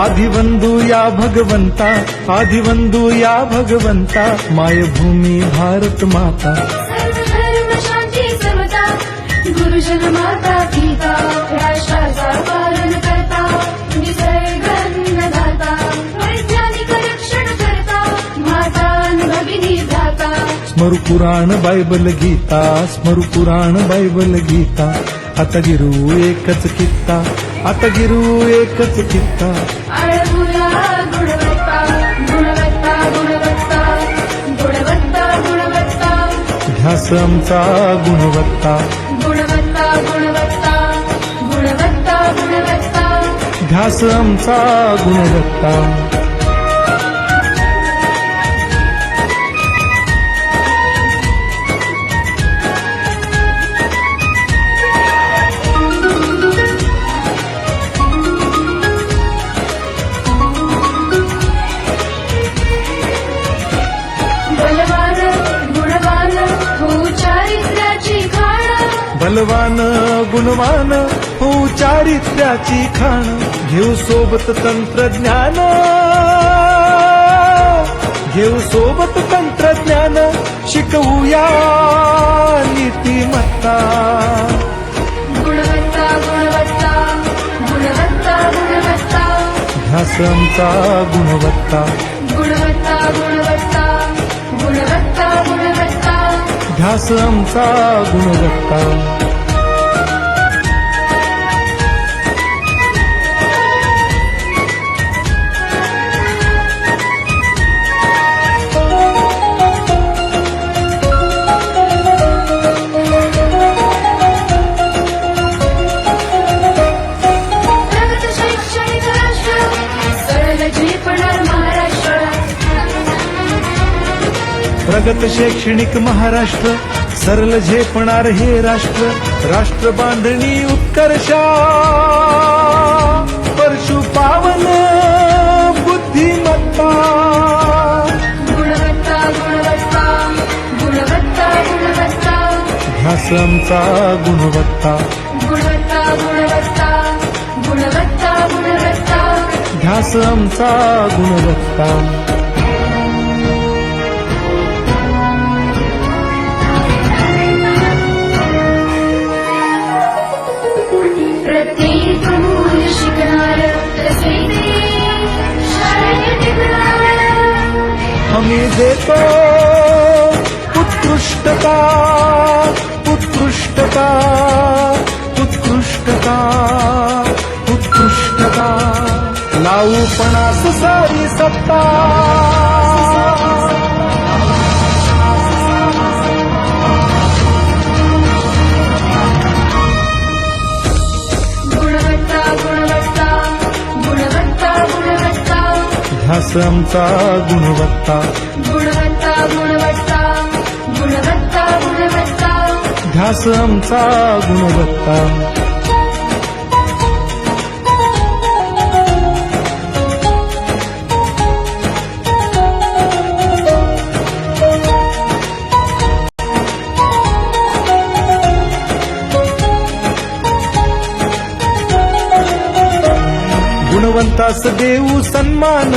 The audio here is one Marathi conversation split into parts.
आदिवंदू या भगवंता, आदिवंदू या भगवंता, मायभूमी भारत माता। सर्व धर्म शांती समता, गुरुजन माता पिता, राष्ट्राचा पालन करता, निसर्ग अन्नदाता, वैज्ञानिक रक्षण करता, माता भगिनी दाता। स्मरू पुराण बायबल गीता, स्मरू पुराण बायबल गीता, आता गिरू एकच कित्ता, आता गिरू एकच कित्ता। आळवूया गुणवत्ता, गुणवत्ता, गुणवत्ता, गुणवत्ता, गुणवत्ता, ध्यास आमचा गुणवत्ता, गुणवत्ता, गुणवत्ता, गुणवत्ता, गुणवत्ता। ध्यास आमचा गुणवत्ता। बलवान गुणवान हो चारित्र्याची खाण, बलवान गुणवान हो चारित्र्याची खाण, घेऊ सोबत तंत्रज्ञान, घेऊ सोबत तंत्रज्ञान, शिकवूया नीतिमत्ता। गुणवत्ता, गुणवत्ता, गुणवत्ता, गुणवत्ता, ध्यास आमचा गुणवत्ता, गुणवत्ता, गुणवत्ता, गुणवत्ता, गुणवत्ता। ध्यास आमचा गुणवत्ता। प्रगत शैक्षणिक राष्ट्र, सरळ झेपणार महाराष्ट्र। प्रगत शैक्षणिक महाराष्ट्र, सरल झेपणार हे राष्ट्र, राष्ट्र बांधणी उत्कर्षा, परशु पावन बुद्धिमत्ता। गुणवत्ता, गुणवत्ता, गुणवत्ता, गुणवत्ता, ध्यास आमचा गुणवत्ता, गुणवत्ता, गुणवत्ता, गुणवत्ता, गुणवत्ता। ध्यास आमचा गुणवत्ता। प्रत्येक मूल शिकणार, तसे ते शाळेत टिकणार। हमी देतो उत्कृष्टता, उत्कृष्टता, उत्कृष्टता, उत्कृष्टता, लावू पणास सारी सत्ता। गुणवत्ता, गुणवत्ता, गुणवत्ता, गुणवत्ता, ध्यास आमचा गुणवत्ता, गुणवत्ता, गुणवत्ता, गुणवत्ता, गुणवत्ता। ध्यास आमचा गुणवत्ता। गुणवंतास देऊ सन्मान,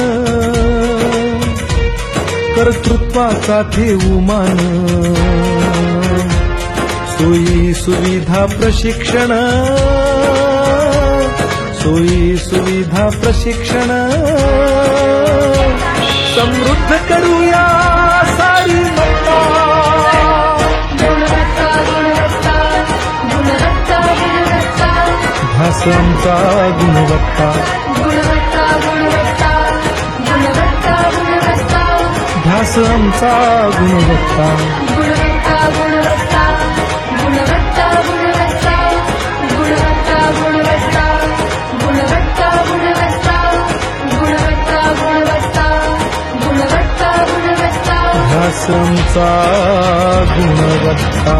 कर्तृत्वाचा ठेवू मान, सोयी सुविधा प्रशिक्षण, सोयी सुविधा प्रशिक्षण, समृद्ध करूया सारी मत्ता। गुणवत्ता, गुणवत्ता, गुणवत्ता, गुणवत्ता, ध्यास आमचा गुणवत्ता, गुणवत्ता, गुणवत्ता, गुणवत्ता, गुणवत्ता। ध्यास आमचा गुणवत्ता। गुणवत्ता, गुणवत्ता, गुणवत्ता, गुणवत्ता, गुणवत्ता, गुणवत्ता, गुणवत्ता, गुणवत्ता, गुणवत्ता, गुणवत्ता, गुणवत्ता, गुणवत्ता। ध्यास आमचा गुणवत्ता।